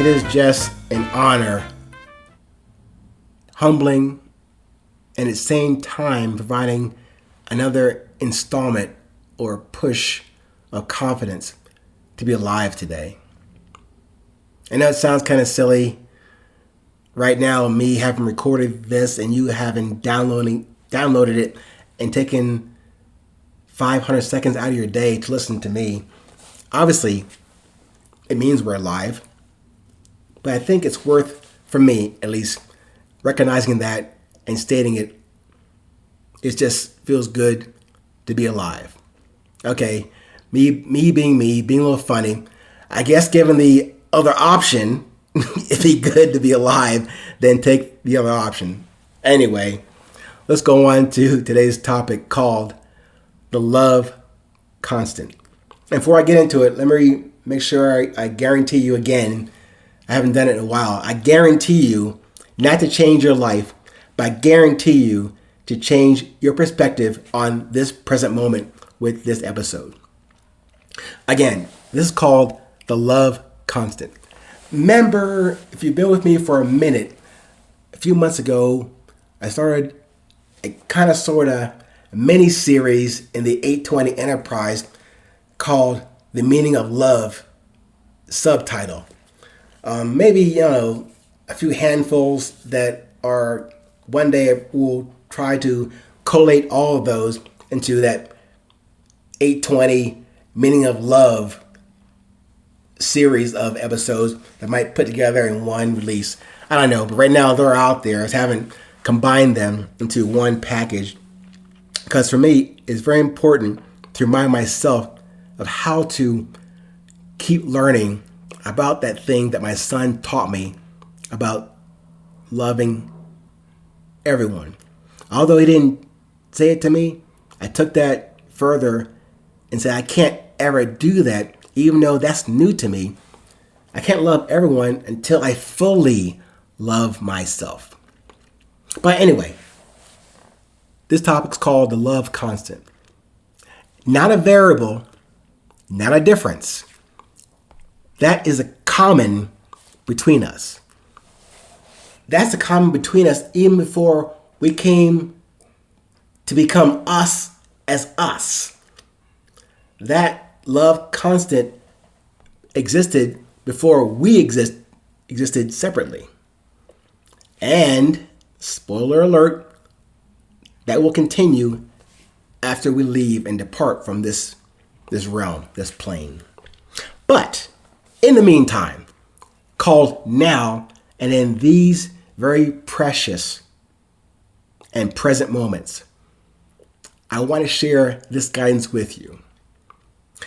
It is just an honor, humbling, and at the same time providing another installment or push of confidence to be alive today. I know it sounds kind of silly right now, me having recorded this and you having downloaded it and taken 500 seconds out of your day to listen to me. Obviously, it means we're alive. But I think it's worth, for me at least, recognizing that and stating it. It just feels good to be alive. Okay, me being me, being a little funny. I guess given the other option, it'd be good to be alive, then take the other option. Anyway, let's go on to today's topic called the love constant. And before I get into it, let me make sure I guarantee you again, I haven't done it in a while. I guarantee you not to change your life, but I guarantee you to change your perspective on this present moment with this episode. Again, this is called the love constant. Remember, if you've been with me for a minute, a few months ago, I started a kind of sort of mini series in the 820 Enterprise called The Meaning of Love subtitle. Maybe, a few handfuls that are one day we'll try to collate all of those into that 820 Meaning of Love series of episodes that might put together in one release. I don't know, but right now they're out there. I just haven't combined them into one package because for me, it's very important to remind myself of how to keep learning about that thing that my son taught me about loving everyone. Although he didn't say it to me, I took that further and said I can't ever do that, even though that's new to me. I can't love everyone until I fully love myself. But anyway, this topic's called the love constant. Not a variable, not a difference. That is a common between us. That's a common between us even before we came to become us as us. That love constant existed before we existed separately. And, spoiler alert, that will continue after we leave and depart from this realm, this plane. But, in the meantime, called now and in these very precious and present moments, I want to share this guidance with you.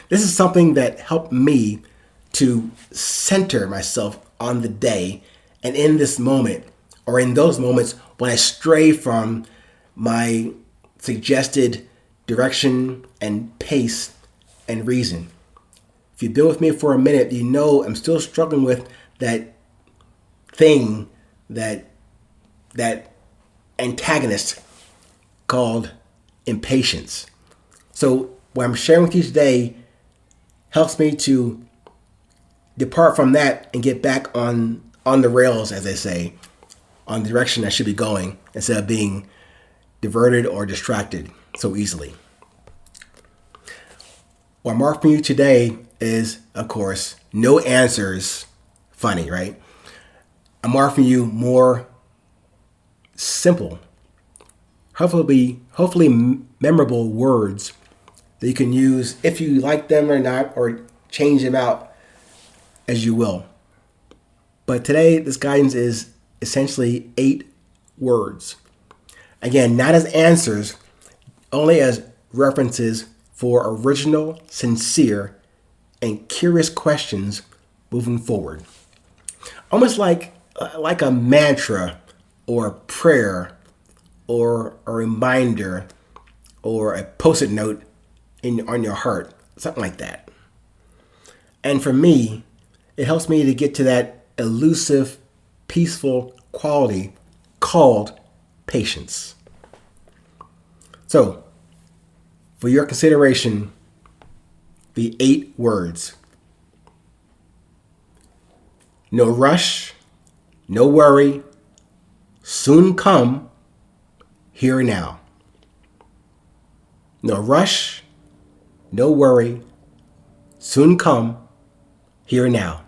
This is something that helped me to center myself on the day and in this moment, or in those moments when I stray from my suggested direction and pace and reason. If you've been with me for a minute, you know I'm still struggling with that thing, that antagonist called impatience. So what I'm sharing with you today helps me to depart from that and get back on the rails, as they say, on the direction I should be going instead of being diverted or distracted so easily. What I'm offering you today is, of course, no answers. Funny, right? I'm offering you more simple, hopefully memorable words that you can use if you like them or not, or change them out as you will. But today, this guidance is essentially 8 words. Again, not as answers, only as references for original, sincere, and curious questions moving forward. Almost like a mantra or a prayer or a reminder or a post-it note on your heart, something like that. And for me, it helps me to get to that elusive, peaceful quality called patience. So, for your consideration, the 8 words. No rush, no worry, soon come, here and now. No rush, no worry, soon come, here and now.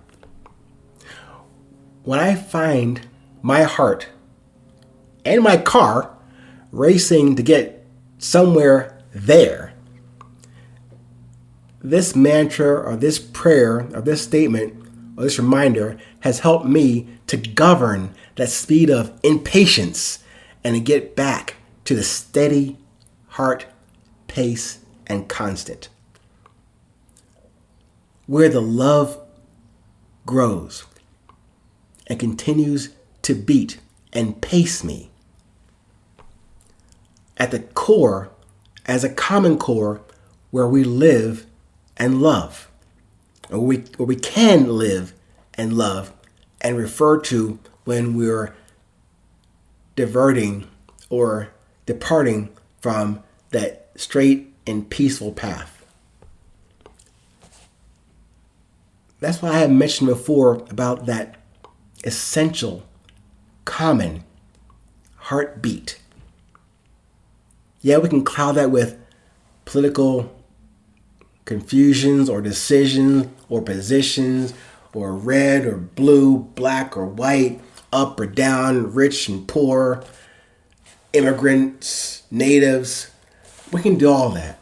When I find my heart and my car racing to get somewhere there, this mantra or this prayer or this statement or this reminder has helped me to govern that speed of impatience and to get back to the steady heart pace and constant. Where the love grows and continues to beat and pace me. At the core, as a common core, where we live and love, or where we can live and love and refer to when we're diverting or departing from that straight and peaceful path. That's why I have mentioned before about that essential, common heartbeat. Yeah, we can cloud that with political confusions or decisions or positions or red or blue, black or white, up or down, rich and poor, immigrants, natives. We can do all that.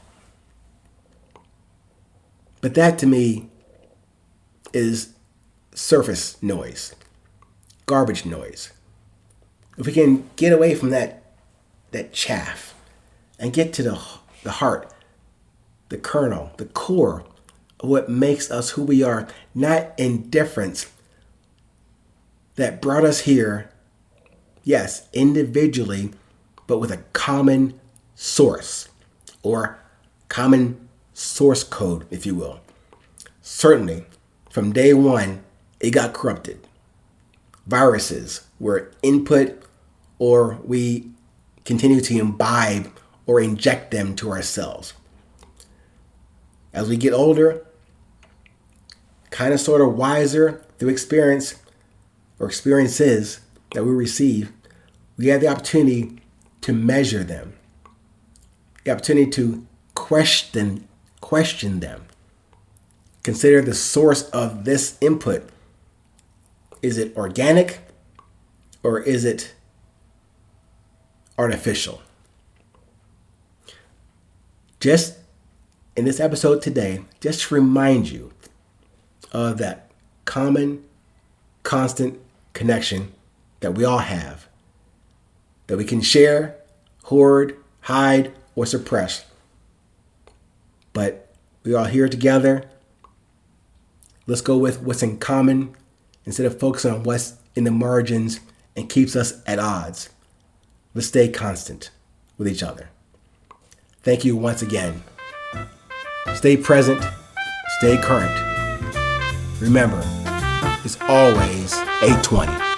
But that to me is surface noise, garbage noise. If we can get away from that chaff and get to the heart, the kernel, the core of what makes us who we are, not indifference that brought us here, yes, individually, but with a common source or common source code, if you will. Certainly, from day one, it got corrupted. Viruses were input, or we continue to imbibe or inject them to ourselves. As we get older, kind of sort of wiser through experience or experiences that we receive, we have the opportunity to measure them, the opportunity to question them. Consider the source of this input. Is it organic or is it artificial? Just in this episode today, just to remind you of that common, constant connection that we all have, that we can share, hoard, hide, or suppress. But we are here together. Let's go with what's in common instead of focusing on what's in the margins and keeps us at odds. Let's stay constant with each other. Thank you once again. Stay present, stay current. Remember, it's always 820.